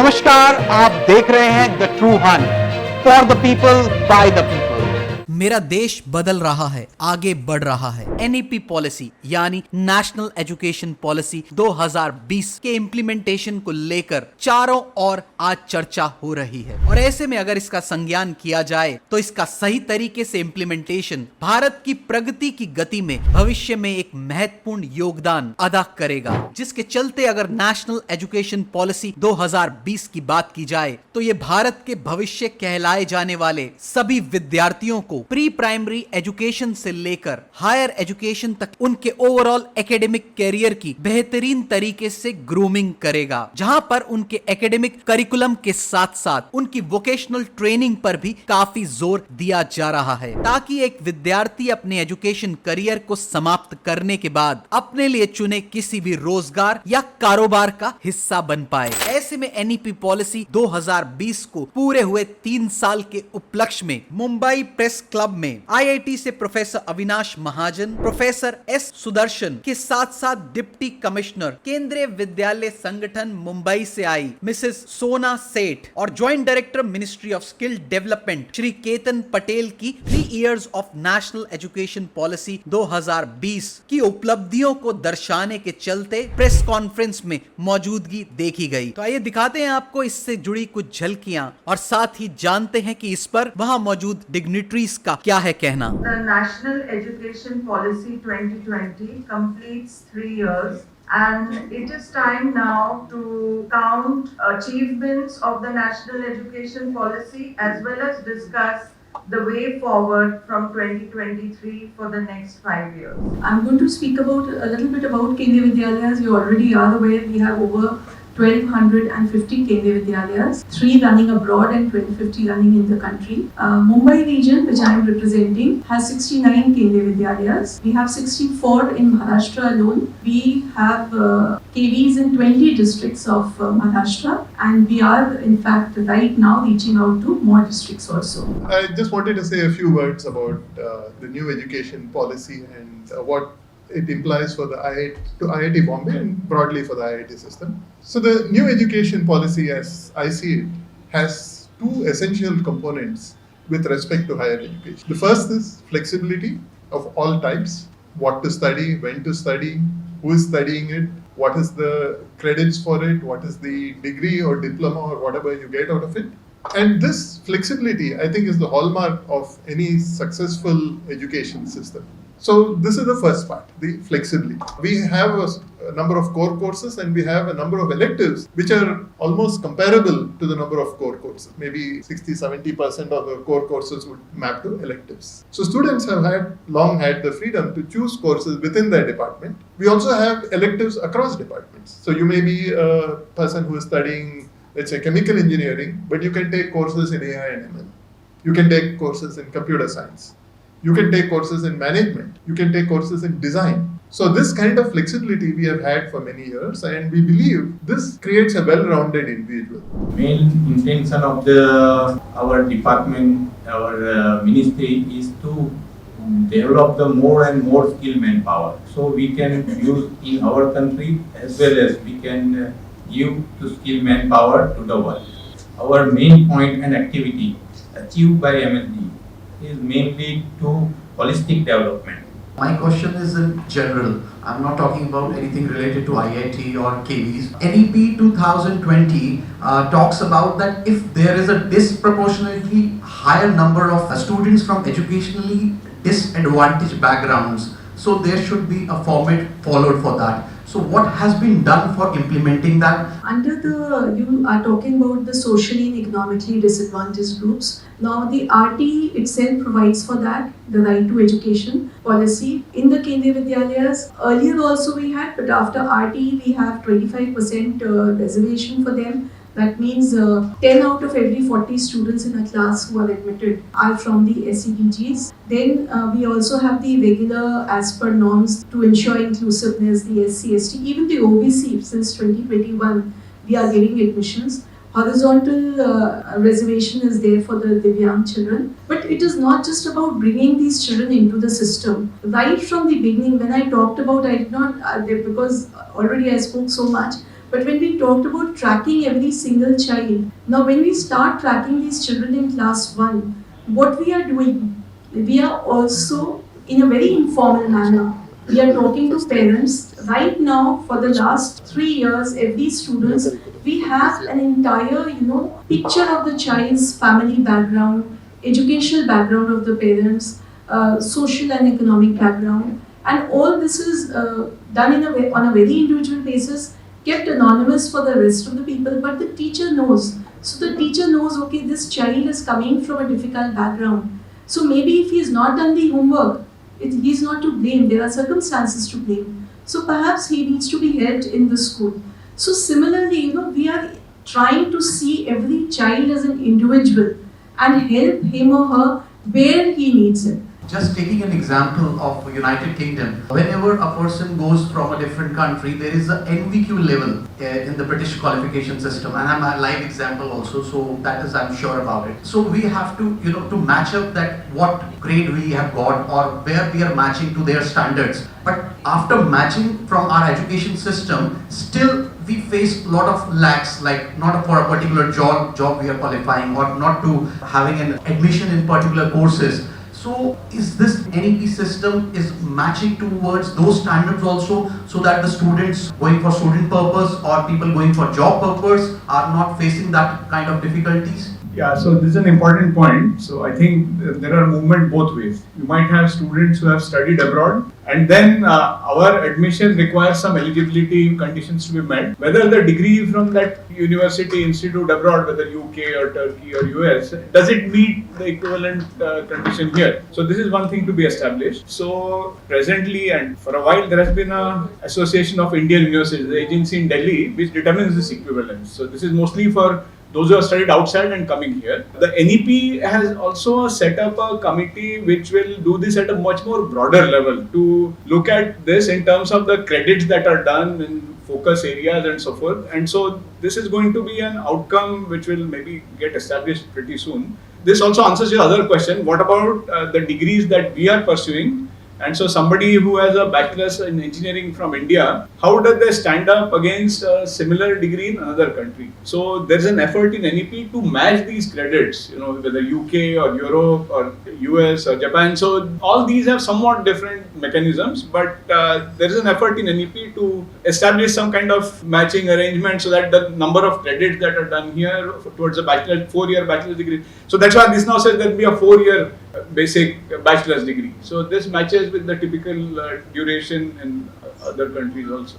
नमस्कार, आप देख रहे हैं द ट्रू हन for the people by the people. मेरा देश बदल रहा है, आगे बढ़ रहा है। एनईपी पॉलिसी यानी नेशनल एजुकेशन पॉलिसी 2020 के इम्प्लीमेंटेशन को लेकर चारों ओर आज चर्चा हो रही है और ऐसे में अगर इसका संज्ञान किया जाए तो इसका सही तरीके से इम्प्लीमेंटेशन भारत की प्रगति की गति में भविष्य में एक महत्वपूर्ण योगदान अदा करेगा, जिसके चलते अगर नेशनल एजुकेशन पॉलिसी 2020 की बात की जाए तो ये भारत के भविष्य कहलाए जाने वाले सभी विद्यार्थियों को प्री प्राइमरी एजुकेशन से लेकर हायर एजुकेशन तक उनके ओवरऑल एकेडमिक कैरियर की बेहतरीन तरीके से ग्रूमिंग करेगा, जहां पर उनके एकेडमिक करिकुलम के साथ साथ उनकी वोकेशनल ट्रेनिंग पर भी काफी जोर दिया जा रहा है, ताकि एक विद्यार्थी अपने एजुकेशन करियर को समाप्त करने के बाद अपने लिए चुने किसी भी रोजगार या कारोबार का हिस्सा बन पाए। ऐसे में एनईपी पॉलिसी 2020 को पूरे हुए 3 साल के उपलक्ष्य में मुंबई प्रेस क्लब में आईआईटी से प्रोफेसर अविनाश महाजन, प्रोफेसर एस सुदर्शन के साथ साथ डिप्टी कमिश्नर केंद्रीय विद्यालय संगठन मुंबई से आई मिसेस सोना सेठ और joint director ministry of skill development Shri Ketan Patel की 3 years of national education policy 2020 की उपलब्धियों को दर्शाने के चलते प्रेस कॉन्फ्रेंस में मौजूदगी देखी गई। तो आइए दिखाते हैं आपको इससे जुड़ी कुछ झलकियां और साथ ही जानते हैं कि इस पर वहां मौजूद डिग्निटरीज का क्या है कहना। The National Education Policy 2020 completes 3 years and it is time now to count achievements of the National Education Policy as well as discuss the way forward from 2023 for the next 5 years. I'm going to speak about a little bit about Kendriya Vidyalayas. You already are aware we have over 1250 Kendriya Vidyalayas, 3 running abroad and 1250 running in the country. Mumbai region, which I am representing, has 69 Kendriya Vidyalayas. We have 64 in Maharashtra alone. We have KVs in 20 districts of Maharashtra, and we are in fact right now reaching out to more districts also. I just wanted to say a few words about the new education policy and what it implies for the IIT Bombay and broadly for the IIT system. So the new education policy, as I see it, has 2 essential components with respect to higher education. The first is flexibility of all types: what to study, when to study, who is studying it, what is the credits for it, what is the degree or diploma or whatever you get out of it. And this flexibility, I think, is the hallmark of any successful education system. So this is the first part, the flexibility. We have a number of core courses and we have a number of electives which are almost comparable to the number of core courses. Maybe 60-70% of the core courses would map to electives. So students have long had the freedom to choose courses within their department. We also have electives across departments. So you may be a person who is studying, let's say, chemical engineering, but you can take courses in AI and ML. You can take courses in computer science. You can take courses in management. You can take courses in design. So this kind of flexibility we have had for many years, and we believe this creates a well-rounded individual. Main intention of our department, our ministry is to develop the more and more skilled manpower. So we can use in our country as well as we can give to skilled manpower to the world. Our main point and activity achieved by MSD is mainly to holistic development. My question is in general. I'm not talking about anything related to IIT or KVs. NEP 2020 talks about that if there is a disproportionately higher number of students from educationally disadvantaged backgrounds, so there should be a format followed for that. So what has been done for implementing that? Under you are talking about the socially and economically disadvantaged groups. Now the RT itself provides for that, the right to education policy in the Kendriya Vidyalayas. Earlier also we had, but after RT we have 25% reservation for them. That means 10 out of every 40 students in a class who are admitted are from the SEBGs. Then we also have the regular as per norms to ensure inclusiveness, the SC, ST, even the OBC. Since 2021 we are giving admissions. Horizontal reservation is there for the Divyang children. But it is not just about bringing these children into the system. Right from the beginning, when I talked about, I did not, because already I spoke so much, But when we talked about tracking every single child, now when we start tracking these children in class 1, what we are doing, we are also in a very informal manner. We are talking to parents. Right now, for the last 3 years, every student, we have an entire, picture of the child's family background, educational background of the parents, social and economic background, and all this is done on a very individual basis, kept anonymous for the rest of the people, but the teacher knows. So the teacher knows, okay, this child is coming from a difficult background. So maybe if he has not done the homework, he is not to blame. There are circumstances to blame. So perhaps he needs to be helped in the school. So similarly, we are trying to see every child as an individual and help him or her where he needs it. Just taking an example of United Kingdom, whenever a person goes from a different country, there is a NVQ level in the British qualification system, and I'm a live example also, so that is I'm sure about it. So we have to, to match up that what grade we have got or where we are matching to their standards. But after matching from our education system, still we face a lot of lacks, like not for a particular job we are qualifying or not to having an admission in particular courses. So is this NEP system is matching towards those standards also, so that the students going for student purpose or people going for job purpose are not facing that kind of difficulties? Yeah, so this is an important point. So I think there are movement both ways. You might have students who have studied abroad, and then our admission requires some eligibility conditions to be met. Whether the degree from that university, institute abroad, whether UK or Turkey or US, does it meet the equivalent condition here? So this is one thing to be established. So presently and for a while there has been a Association of Indian Universities, the agency in Delhi, which determines this equivalence. So this is mostly for those who have studied outside and coming here. The NEP has also set up a committee which will do this at a much more broader level to look at this in terms of the credits that are done in focus areas and so forth. And so this is going to be an outcome which will maybe get established pretty soon. This also answers your other question. What about the degrees that we are pursuing? And so somebody who has a bachelor's in engineering from India, how does they stand up against a similar degree in another country? So there's an effort in NEP to match these credits, whether UK or Europe or US or Japan. So all these have somewhat different mechanisms, but there is an effort in NEP to establish some kind of matching arrangement so that the number of credits that are done here towards a 4-year bachelor's degree. So that's why this now says there will be a 4-year basic bachelor's degree. So this matches with the typical duration in other countries also.